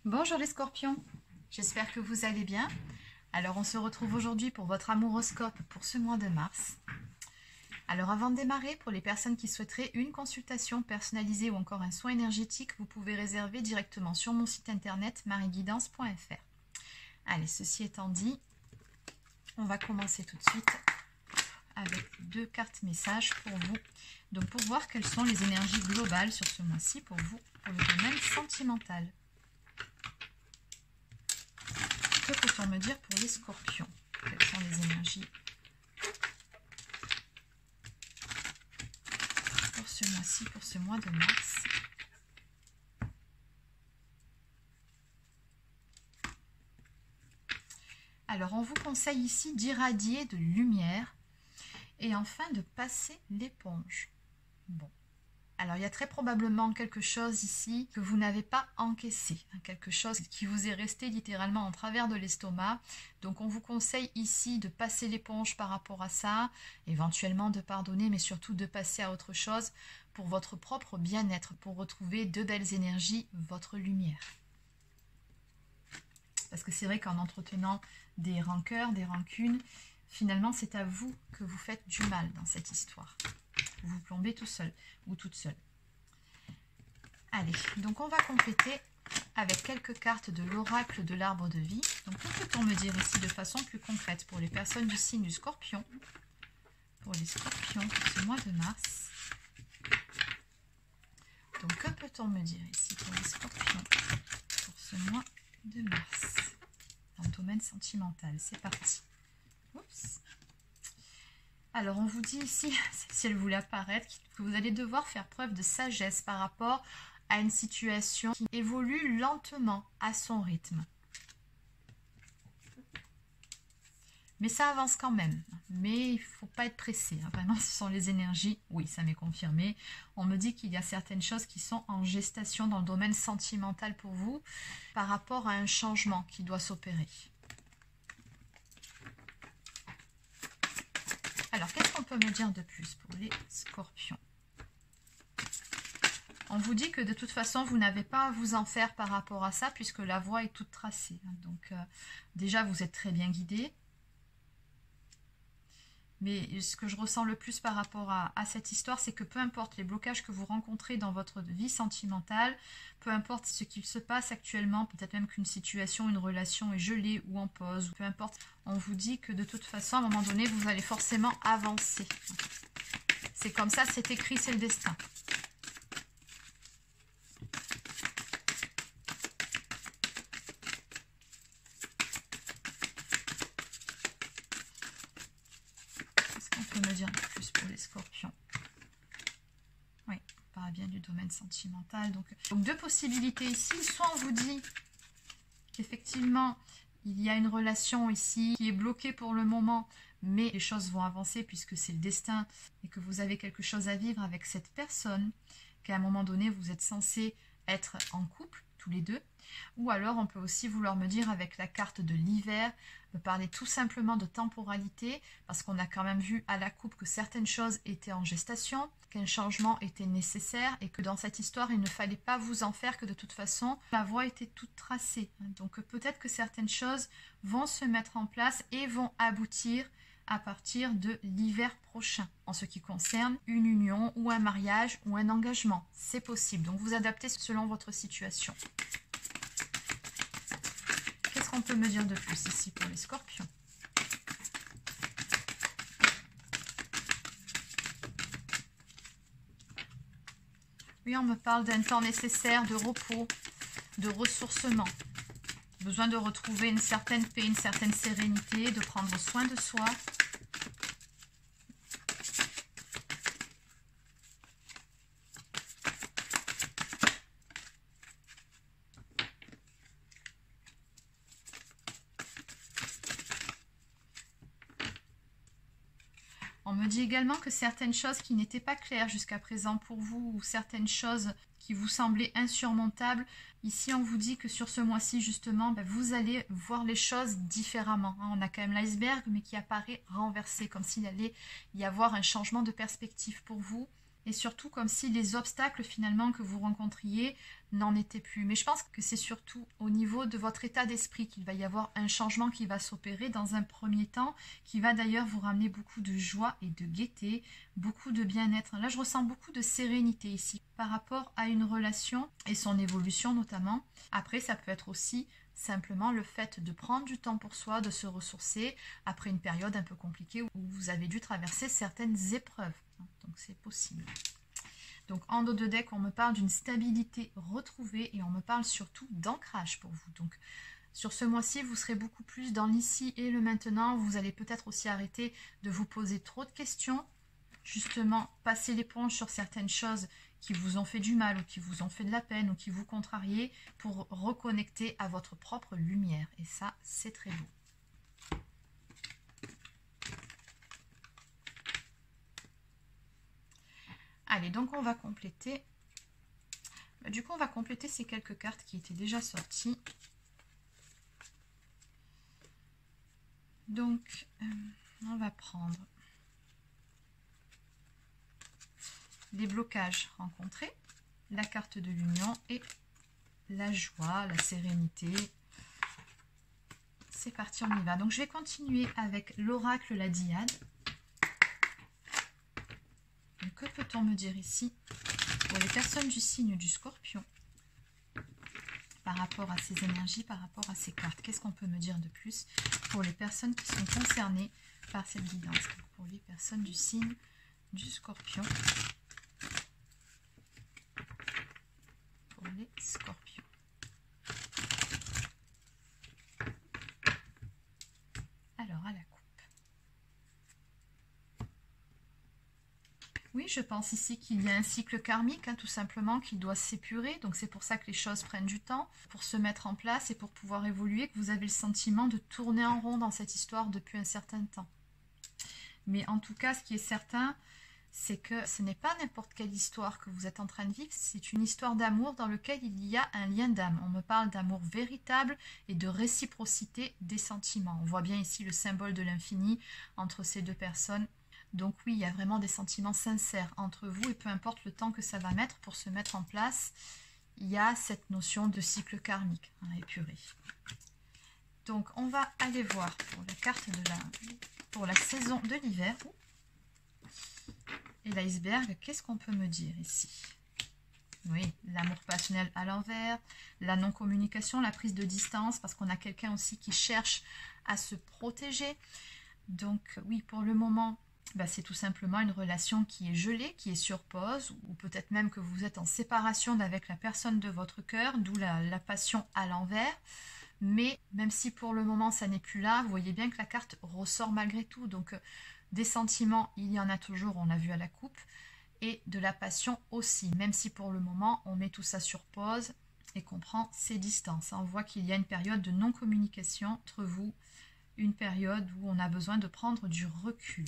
Bonjour les scorpions, j'espère que vous allez bien. Alors on se retrouve aujourd'hui pour votre amouroscope pour ce mois de mars. Alors avant de démarrer, pour les personnes qui souhaiteraient une consultation personnalisée ou encore un soin énergétique, vous pouvez réserver directement sur mon site internet marieguidance.fr. Allez, ceci étant dit, on va commencer tout de suite avec deux cartes messages pour vous. Donc pour voir quelles sont les énergies globales sur ce mois-ci pour vous, pour le domaine sentimental. Que peut-on me dire pour les scorpions? Quelles sont les énergies pour ce mois-ci, pour ce mois de mars? Alors, on vous conseille ici d'irradier de lumière et enfin de passer l'éponge. Bon. Alors, il y a très probablement quelque chose ici que vous n'avez pas encaissé, quelque chose qui vous est resté littéralement en travers de l'estomac. Donc, on vous conseille ici de passer l'éponge par rapport à ça, éventuellement de pardonner, mais surtout de passer à autre chose pour votre propre bien-être, pour retrouver de belles énergies, votre lumière. Parce que c'est vrai qu'en entretenant des rancœurs, des rancunes, finalement, c'est à vous que vous faites du mal dans cette histoire. Vous plombez tout seul ou toute seule. Allez, donc on va compléter avec quelques cartes de l'oracle de l'arbre de vie. Donc que peut-on me dire ici de façon plus concrète pour les personnes du signe du scorpion? Pour les scorpions pour ce mois de mars. Donc que peut-on me dire ici pour les scorpions pour ce mois de mars dans le domaine sentimental? C'est parti. Oups. Alors, on vous dit ici, si elle voulait apparaître, que vous allez devoir faire preuve de sagesse par rapport à une situation qui évolue lentement à son rythme. Mais ça avance quand même. Mais il ne faut pas être pressé. Vraiment, ce sont les énergies. Oui, ça m'est confirmé. On me dit qu'il y a certaines choses qui sont en gestation dans le domaine sentimental pour vous par rapport à un changement qui doit s'opérer. Alors, qu'est-ce qu'on peut me dire de plus pour les scorpions? On vous dit que de toute façon, vous n'avez pas à vous en faire par rapport à ça, puisque la voie est toute tracée. Donc, déjà, vous êtes très bien guidé. Mais ce que je ressens le plus par rapport à cette histoire, c'est que peu importe les blocages que vous rencontrez dans votre vie sentimentale, peu importe ce qu'il se passe actuellement, peut-être même qu'une situation, une relation est gelée ou en pause, peu importe, on vous dit que de toute façon, à un moment donné, vous allez forcément avancer. C'est comme ça, c'est écrit, c'est le destin. Me dire de plus pour les scorpions? Oui, on parle bien du domaine sentimental. Donc deux possibilités ici. Soit on vous dit qu'effectivement, il y a une relation ici qui est bloquée pour le moment, mais les choses vont avancer puisque c'est le destin et que vous avez quelque chose à vivre avec cette personne, qu'à un moment donné, vous êtes censé être en couple, tous les deux. Ou alors, on peut aussi vouloir me dire avec la carte de l'hiver, me parler tout simplement de temporalité, parce qu'on a quand même vu à la coupe que certaines choses étaient en gestation, qu'un changement était nécessaire et que dans cette histoire, il ne fallait pas vous en faire, que de toute façon, la voie était toute tracée. Donc peut-être que certaines choses vont se mettre en place et vont aboutir à partir de l'hiver prochain, en ce qui concerne une union ou un mariage ou un engagement. C'est possible, donc vous adaptez selon votre situation. Qu'est-ce qu'on peut me dire de plus ici pour les scorpions? Oui, on me parle d'un temps nécessaire de repos, de ressourcement. Besoin de retrouver une certaine paix, une certaine sérénité, de prendre soin de soi. On me dit également que certaines choses qui n'étaient pas claires jusqu'à présent pour vous, ou certaines choses qui vous semblaient insurmontables, ici on vous dit que sur ce mois-ci justement, vous allez voir les choses différemment. On a quand même l'iceberg, mais qui apparaît renversé, comme s'il allait y avoir un changement de perspective pour vous. et surtout comme si les obstacles finalement que vous rencontriez n'en étaient plus. Mais je pense que c'est surtout au niveau de votre état d'esprit qu'il va y avoir un changement qui va s'opérer dans un premier temps, qui va d'ailleurs vous ramener beaucoup de joie et de gaieté, beaucoup de bien-être. Là, je ressens beaucoup de sérénité ici par rapport à une relation et son évolution notamment. Après, ça peut être aussi simplement le fait de prendre du temps pour soi, de se ressourcer après une période un peu compliquée où vous avez dû traverser certaines épreuves. Donc c'est possible. Donc en dos de deck, on me parle d'une stabilité retrouvée et on me parle surtout d'ancrage pour vous. Donc sur ce mois-ci, vous serez beaucoup plus dans l'ici et le maintenant. Vous allez peut-être aussi arrêter de vous poser trop de questions. Justement, passer l'éponge sur certaines choses qui vous ont fait du mal ou qui vous ont fait de la peine ou qui vous contrariez pour reconnecter à votre propre lumière. Et ça, c'est très beau. Allez, donc on va compléter. Du coup, on va compléter ces quelques cartes qui étaient déjà sorties. Donc, on va prendre les blocages rencontrés, la carte de l'union et la joie, la sérénité. C'est parti, on y va. Donc, je vais continuer avec l'oracle, la diade. Donc, que peut-on me dire ici pour les personnes du signe du Scorpion par rapport à ces énergies, par rapport à ces cartes? Qu'est-ce qu'on peut me dire de plus pour les personnes qui sont concernées par cette guidance? Donc, pour les personnes du signe du Scorpion. Pour les Scorpions. Alors, à la coupe. Oui, je pense ici qu'il y a un cycle karmique, tout simplement, qui doit s'épurer. Donc, c'est pour ça que les choses prennent du temps pour se mettre en place et pour pouvoir évoluer, que vous avez le sentiment de tourner en rond dans cette histoire depuis un certain temps. Mais en tout cas, ce qui est certain, c'est que ce n'est pas n'importe quelle histoire que vous êtes en train de vivre, c'est une histoire d'amour dans laquelle il y a un lien d'âme. On me parle d'amour véritable et de réciprocité des sentiments. On voit bien ici le symbole de l'infini entre ces deux personnes. Donc oui, il y a vraiment des sentiments sincères entre vous et peu importe le temps que ça va mettre pour se mettre en place, il y a cette notion de cycle karmique épuré. Donc on va aller voir pour la carte de pour la saison de l'hiver. Et l'iceberg, qu'est-ce qu'on peut me dire ici? Oui, l'amour passionnel à l'envers, la non-communication, la prise de distance, parce qu'on a quelqu'un aussi qui cherche à se protéger. Donc oui, pour le moment, c'est tout simplement une relation qui est gelée, qui est sur pause, ou peut-être même que vous êtes en séparation avec la personne de votre cœur, d'où la passion à l'envers. Mais même si pour le moment ça n'est plus là, vous voyez bien que la carte ressort malgré tout. Donc des sentiments, il y en a toujours, on l'a vu à la coupe, et de la passion aussi, même si pour le moment on met tout ça sur pause et qu'on prend ses distances. On voit qu'il y a une période de non-communication entre vous, une période où on a besoin de prendre du recul.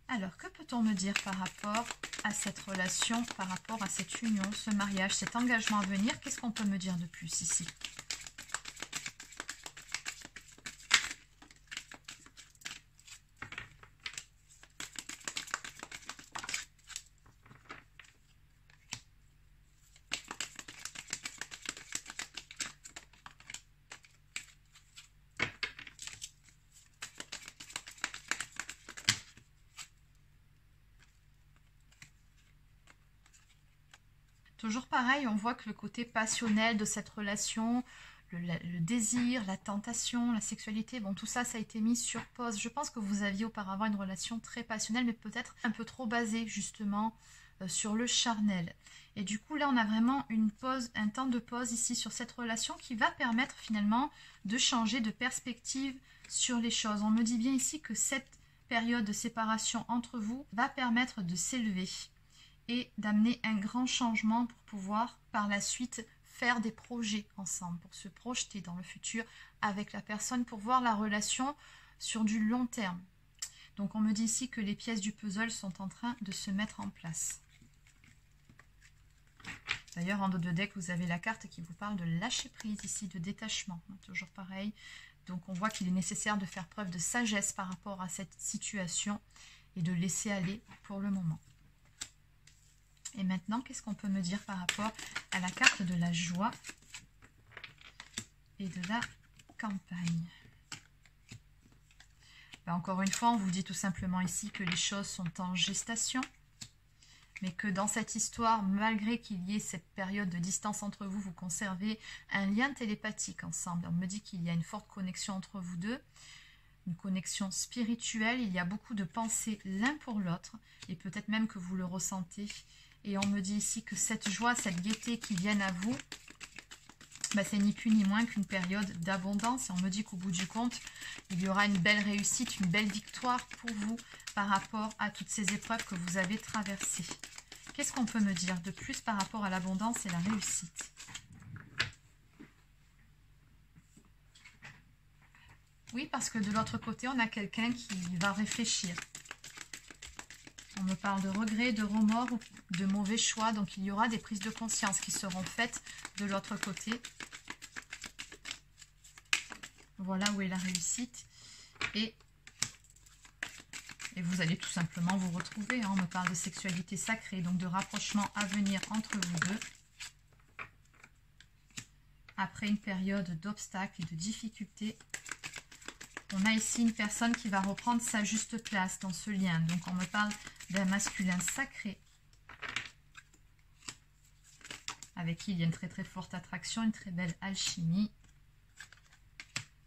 Alors, que peut-on me dire par rapport à cette relation, par rapport à cette union, ce mariage, cet engagement à venir? Qu'est-ce qu'on peut me dire de plus ici? Toujours pareil, on voit que le côté passionnel de cette relation, le désir, la tentation, la sexualité, bon tout ça, ça a été mis sur pause. Je pense que vous aviez auparavant une relation très passionnelle, mais peut-être un peu trop basée justement sur le charnel. Et du coup là, on a vraiment une pause, un temps de pause ici sur cette relation qui va permettre finalement de changer de perspective sur les choses. On me dit bien ici que cette période de séparation entre vous va permettre de s'élever et d'amener un grand changement pour pouvoir par la suite faire des projets ensemble, pour se projeter dans le futur avec la personne, pour voir la relation sur du long terme. Donc on me dit ici que les pièces du puzzle sont en train de se mettre en place. D'ailleurs en dos de deck vous avez la carte qui vous parle de lâcher prise ici, de détachement, toujours pareil, Donc on voit qu'il est nécessaire de faire preuve de sagesse par rapport à cette situation et de laisser aller pour le moment. Et maintenant, qu'est-ce qu'on peut me dire par rapport à la carte de la joie et de la campagne? Ben, encore une fois, on vous dit tout simplement ici que les choses sont en gestation, mais que dans cette histoire, malgré qu'il y ait cette période de distance entre vous, vous conservez un lien télépathique ensemble. On me dit qu'il y a une forte connexion entre vous deux, une connexion spirituelle, il y a beaucoup de pensées l'un pour l'autre, et peut-être même que vous le ressentez. Et on me dit ici que cette joie, cette gaieté qui viennent à vous, ben, c'est ni plus ni moins qu'une période d'abondance. Et on me dit qu'au bout du compte, il y aura une belle réussite, une belle victoire pour vous par rapport à toutes ces épreuves que vous avez traversées. Qu'est-ce qu'on peut me dire de plus par rapport à l'abondance et la réussite? Oui, parce que de l'autre côté, on a quelqu'un qui va réfléchir. On me parle de regrets, de remords ou de mauvais choix. Donc, il y aura des prises de conscience qui seront faites de l'autre côté. Voilà où est la réussite. Et vous allez tout simplement vous retrouver. On me parle de sexualité sacrée, donc de rapprochement à venir entre vous deux. Après une période d'obstacles et de difficultés, on a ici une personne qui va reprendre sa juste place dans ce lien. Donc, on me parle d'un masculin sacré avec qui il y a une très très forte attraction, une très belle alchimie.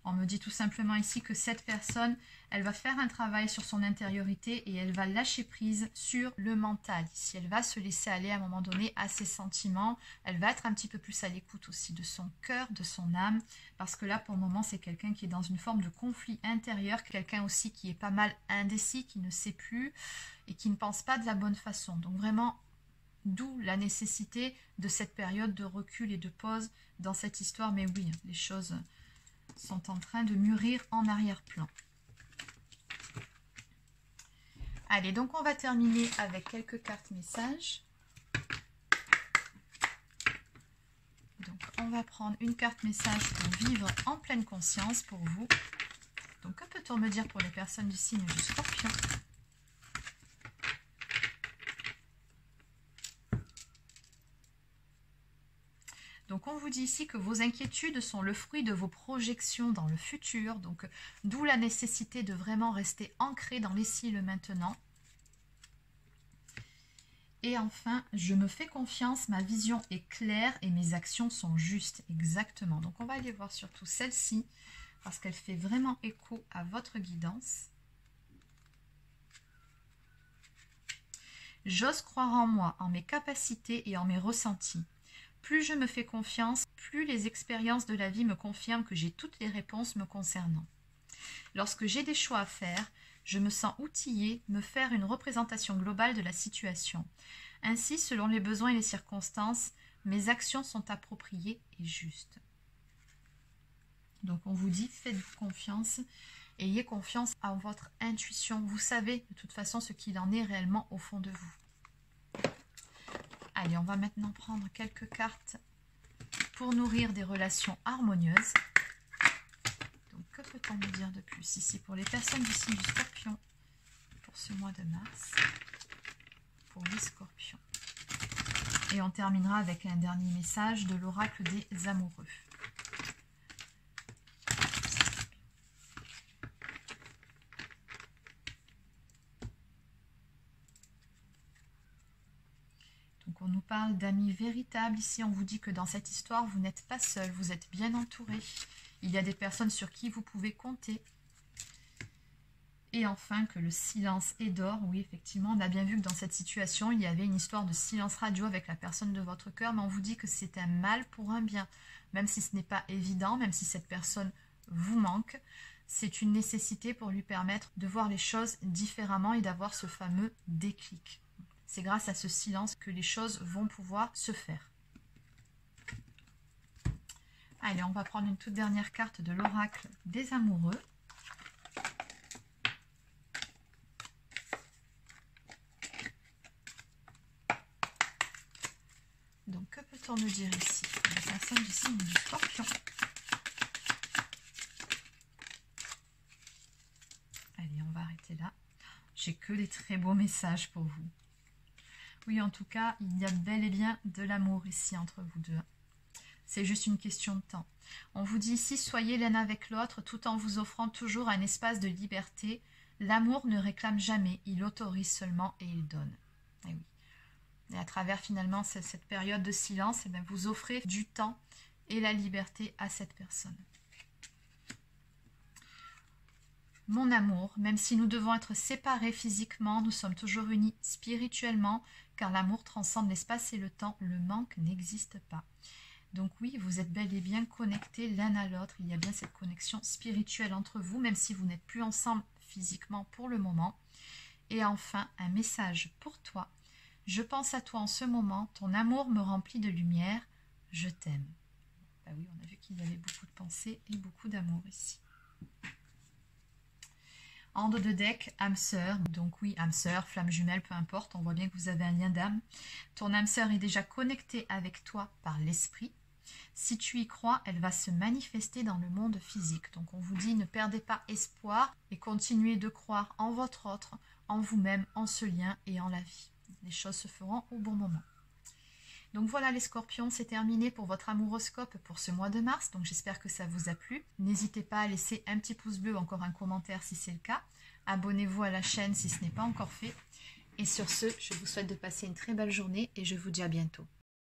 On me dit tout simplement ici que cette personne, elle va faire un travail sur son intériorité et elle va lâcher prise sur le mental. Ici, elle va se laisser aller à un moment donné à ses sentiments. Elle va être un petit peu plus à l'écoute aussi de son cœur, de son âme. Parce que là, pour le moment, c'est quelqu'un qui est dans une forme de conflit intérieur. Quelqu'un aussi qui est pas mal indécis, qui ne sait plus et qui ne pense pas de la bonne façon. Donc vraiment, d'où la nécessité de cette période de recul et de pause dans cette histoire. Mais oui, les choses sont en train de mûrir en arrière-plan. Allez, donc on va terminer avec quelques cartes messages. Donc on va prendre une carte message pour vivre en pleine conscience pour vous. Donc que peut-on me dire pour les personnes du signe du Scorpion? Donc on vous dit ici que vos inquiétudes sont le fruit de vos projections dans le futur, donc d'où la nécessité de vraiment rester ancré dans l'ici et le maintenant. Et enfin, je me fais confiance, ma vision est claire et mes actions sont justes, exactement. Donc on va aller voir surtout celle-ci, parce qu'elle fait vraiment écho à votre guidance. J'ose croire en moi, en mes capacités et en mes ressentis. Plus je me fais confiance, plus les expériences de la vie me confirment que j'ai toutes les réponses me concernant. Lorsque j'ai des choix à faire, je me sens outillée, me faire une représentation globale de la situation. Ainsi, selon les besoins et les circonstances, mes actions sont appropriées et justes. Donc on vous dit, faites-vous confiance, ayez confiance en votre intuition. Vous savez de toute façon ce qu'il en est réellement au fond de vous. Allez, on va maintenant prendre quelques cartes pour nourrir des relations harmonieuses. Donc, que peut-on me dire de plus ici pour les personnes du signe du Scorpion pour ce mois de mars, pour les Scorpions. Et on terminera avec un dernier message de l'oracle des amoureux. On nous parle d'amis véritables. Ici, on vous dit que dans cette histoire, vous n'êtes pas seul, vous êtes bien entouré. Il y a des personnes sur qui vous pouvez compter. Et enfin, que le silence est d'or. Oui, effectivement, on a bien vu que dans cette situation, il y avait une histoire de silence radio avec la personne de votre cœur, mais on vous dit que c'est un mal pour un bien. Même si ce n'est pas évident, même si cette personne vous manque, c'est une nécessité pour lui permettre de voir les choses différemment et d'avoir ce fameux déclic. C'est grâce à ce silence que les choses vont pouvoir se faire. Allez, on va prendre une toute dernière carte de l'oracle des amoureux. Donc, que peut-on nous dire ici? La personne du signe du Scorpion. J'ai que des très beaux messages pour vous. Oui, en tout cas, il y a bel et bien de l'amour ici entre vous deux. C'est juste une question de temps. On vous dit ici, soyez l'un avec l'autre tout en vous offrant toujours un espace de liberté. L'amour ne réclame jamais, il autorise seulement et il donne. Et oui. Et à travers finalement cette période de silence, eh bien, vous offrez du temps et la liberté à cette personne. Mon amour, même si nous devons être séparés physiquement, nous sommes toujours unis spirituellement, car l'amour transcende l'espace et le temps, le manque n'existe pas. Donc oui, vous êtes bel et bien connectés l'un à l'autre, il y a bien cette connexion spirituelle entre vous, même si vous n'êtes plus ensemble physiquement pour le moment. Et enfin, un message pour toi. Je pense à toi en ce moment, ton amour me remplit de lumière, je t'aime. Bah oui, on a vu qu'il y avait beaucoup de pensées et beaucoup d'amour ici. En dos de deck, âme sœur, donc oui, âme sœur, flamme jumelle, peu importe, on voit bien que vous avez un lien d'âme. Ton âme sœur est déjà connectée avec toi par l'esprit. Si tu y crois, elle va se manifester dans le monde physique. Donc on vous dit, ne perdez pas espoir et continuez de croire en votre autre, en vous-même, en ce lien et en la vie. Les choses se feront au bon moment. Donc voilà les scorpions, c'est terminé pour votre amouroscope pour ce mois de mars. Donc j'espère que ça vous a plu. N'hésitez pas à laisser un petit pouce bleu, encore un commentaire si c'est le cas. Abonnez-vous à la chaîne si ce n'est pas encore fait. Et sur ce, je vous souhaite de passer une très belle journée et je vous dis à bientôt.